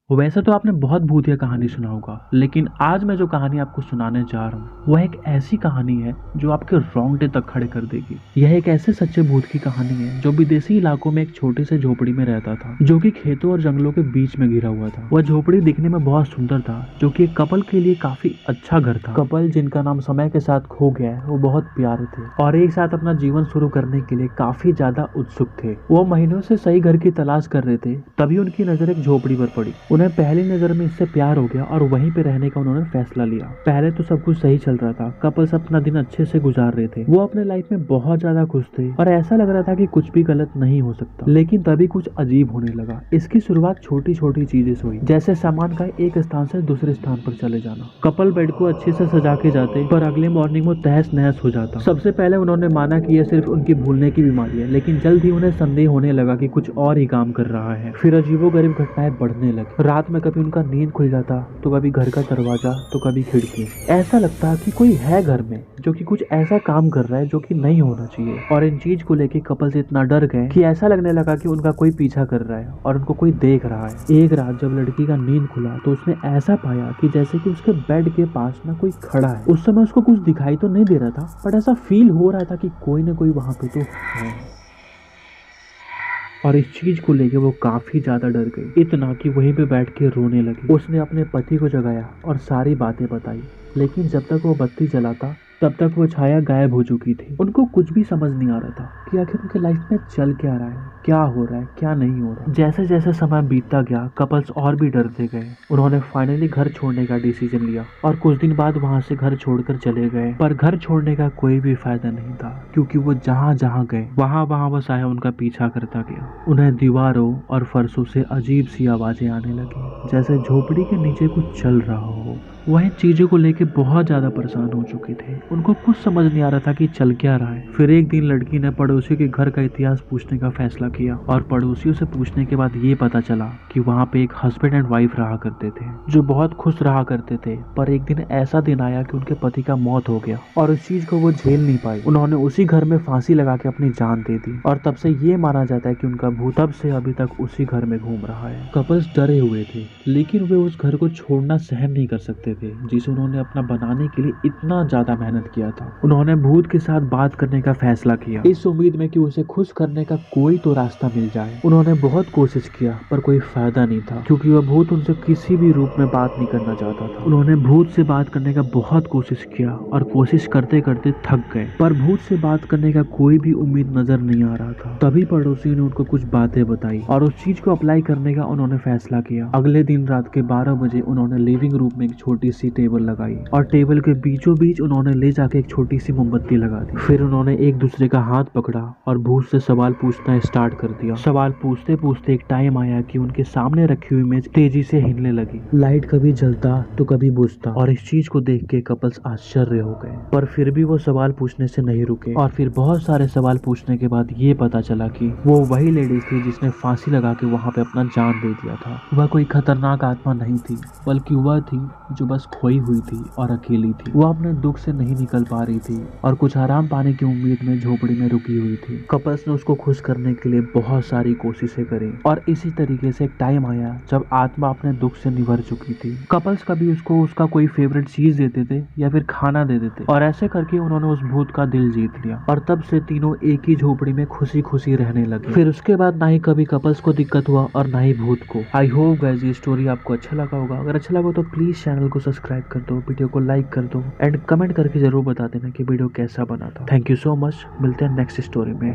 वैसे तो आपने बहुत भूतिया कहानी सुना होगा, लेकिन आज मैं जो कहानी आपको सुनाने जा रहा हूँ वह एक ऐसी कहानी है जो आपके रोंगटे तक खड़े कर देगी। यह एक ऐसे सच्चे भूत की कहानी है जो विदेशी इलाकों में एक छोटे से झोपड़ी में रहता था, जो कि खेतों और जंगलों के बीच में घिरा हुआ था। वह झोपड़ी दिखने में बहुत सुंदर था, जो कि एक कपल के लिए काफी अच्छा घर था। कपल जिनका नाम समय के साथ खो गया है, वो बहुत प्यारे थे और एक साथ अपना जीवन शुरू करने के लिए काफी ज्यादा उत्सुक थे। वो महीनों से सही घर की तलाश कर रहे थे, तभी उनकी नजर एक झोपड़ी पर पड़ी। उन्हें पहली नजर में इससे प्यार हो गया और वहीं पे रहने का उन्होंने फैसला लिया। पहले तो सब कुछ सही चल रहा था, कपल्स अपना दिन अच्छे से गुजार रहे थे, वो अपने लाइफ में बहुत ज्यादा खुश थे और ऐसा लग रहा था कि कुछ भी गलत नहीं हो सकता। लेकिन तभी कुछ अजीब होने लगा। इसकी शुरुआत छोटी छोटी चीजें से हुई, जैसे सामान का एक स्थान से दूसरे स्थान पर चले जाना। कपल बेड को अच्छे से सजा के जाते, पर अगले मॉर्निंग वो तहस नहस हो जाता। सबसे पहले उन्होंने माना कि यह सिर्फ उनकी भूलने की बीमारी है, लेकिन जल्द ही उन्हें संदेह होने लगा कि कुछ और ही काम कर रहा है। फिर अजीबोगरीब घटनाएं बढ़ने लगी। रात में कभी उनका नींद खुल जाता, तो कभी घर का दरवाजा, तो कभी खिड़की। ऐसा लगता कि कोई है घर में जो कि कुछ ऐसा काम कर रहा है जो कि नहीं होना चाहिए। और इन चीज को लेके कपल्स इतना डर गए कि ऐसा लगने लगा कि उनका कोई पीछा कर रहा है और उनको कोई देख रहा है। एक रात जब लड़की का नींद खुला तो उसने ऐसा पाया कि जैसे कि उसके बेड के पास ना कोई खड़ा है। उस समय उसको कुछ दिखाई तो नहीं दे रहा था, बट ऐसा फील हो रहा था कि कोई ना कोई वहां पे तो है। और इस चीज को लेके वो काफी ज्यादा डर गई, इतना कि वहीं पे बैठ के रोने लगी। उसने अपने पति को जगाया और सारी बातें बताई, लेकिन जब तक वो बत्ती जलाता तब तक वो छाया गायब हो चुकी थी। उनको कुछ भी समझ नहीं आ रहा था कि आखिर उनके लाइफ में चल क्या रहा है, क्या हो रहा है, क्या नहीं हो रहा है। जैसे जैसे समय बीतता गया, कपल्स और भी डरते गए। उन्होंने फाइनली घर छोड़ने का डिसीजन लिया और कुछ दिन बाद वहां से घर छोड़कर चले गए। पर घर छोड़ने का कोई भी फायदा नहीं था, क्योंकि वो जहाँ जहाँ गए वहाँ वहाँ वो साया उनका पीछा करता गया। उन्हें दीवारों और फर्शों से अजीब सी आवाजें आने लगी, जैसे झोपड़ी के नीचे कुछ चल रहा हो। वह इन चीजों को लेके बहुत ज्यादा परेशान हो चुके थे। उनको कुछ समझ नहीं आ रहा था कि चल क्या रहा है। फिर एक दिन लड़की ने पड़ोसी के घर का इतिहास पूछने का फैसला किया और पड़ोसियों से पूछने के बाद ये पता चला कि वहाँ पे एक हस्बैंड एंड वाइफ रहा करते थे, जो बहुत खुश रहा करते थे। पर एक दिन ऐसा दिन आया कि उनके पति का मौत हो गया और उस चीज को वो झेल नहीं पाई। उन्होंने उसी घर में फांसी लगा के अपनी जान दे दी और तब से ये माना जाता है कि उनका भूत तब से अभी तक उसी घर में घूम रहा है। कपल्स डरे हुए थे, लेकिन वे उस घर को छोड़ना सहन नहीं कर सकते थे, जिसे उन्होंने अपना बनाने के लिए इतना ज्यादा मेहनत किया था। उन्होंने भूत के साथ बात करने का फैसला किया, इस उम्मीद में कि उसे खुश करने का कोई तो रास्ता मिल जाए। उन्होंने बहुत कोशिश किया, पर कोई फायदा नहीं था, क्योंकि वह भूत उनसे किसी भी रूप में बात नहीं करना चाहता था। उन्होंने भूत से बात करने का बहुत कोशिश किया और कोशिश करते करते थक गए, पर भूत से बात करने का कोई भी उम्मीद नजर नहीं आ रहा था। तभी पड़ोसी ने उनको कुछ बातें बताई और उस चीज को अप्लाई करने का उन्होंने फैसला किया। अगले दिन रात के 12 बजे उन्होंने लिविंग रूम में एक छोटी सी टेबल लगाई और टेबल के बीचों बीच उन्होंने ले जाके एक छोटी सी मोमबत्ती लगा दी। फिर उन्होंने एक दूसरे का हाथ पकड़ा और भूत से सवाल पूछना स्टार्ट कर दिया। सवाल पूछते पूछते एक टाइम आया कि उनके सामने रखी हुई इमेज तेजी से हिलने लगी। लाइट कभी जलता तो कभी बुझता और इस चीज को देख के कपल्स आश्चर्य हो गए, पर फिर भी वो सवाल पूछने से नहीं रुके। और फिर बहुत सारे सवाल पूछने के बाद ये पता चला कि वो वही लेडीज थी जिसने फांसी लगा के वहाँ पे अपना जान दे दिया था। वह कोई खतरनाक आत्मा नहीं थी, बल्कि वह थी जो बस खोई हुई थी और अकेली थी। वो अपने दुख से नहीं निकल पा रही थी और कुछ आराम पाने की उम्मीद में झोपड़ी में रुकी हुई थी। कपल्स ने उसको खुश करने के लिए बहुत सारी कोशिशें करी और इसी तरीके से एक टाइम आया जब आत्मा अपने दुख से निभर चुकी थी। कपल्स कभी उसको उसका कोई फेवरेट चीज देते थे या फिर खाना दे देते, और ऐसे करके उन्होंने उस भूत का दिल जीत लिया और तब से तीनों एक ही झोपड़ी में खुशी खुशी रहने लगे। फिर उसके बाद ना ही कभी कपल्स को दिक्कत हुआ और ना ही भूत को। आई होप गाइस ये स्टोरी आपको अच्छा लगा होगा। अगर अच्छा लगा तो प्लीज चैनल को सब्सक्राइब कर दो, वीडियो को लाइक कर दो एंड कमेंट करके जरूर बता देना कि वीडियो कैसा बना था। थैंक यू सो मच, मिलते हैं नेक्स्ट स्टोरी में।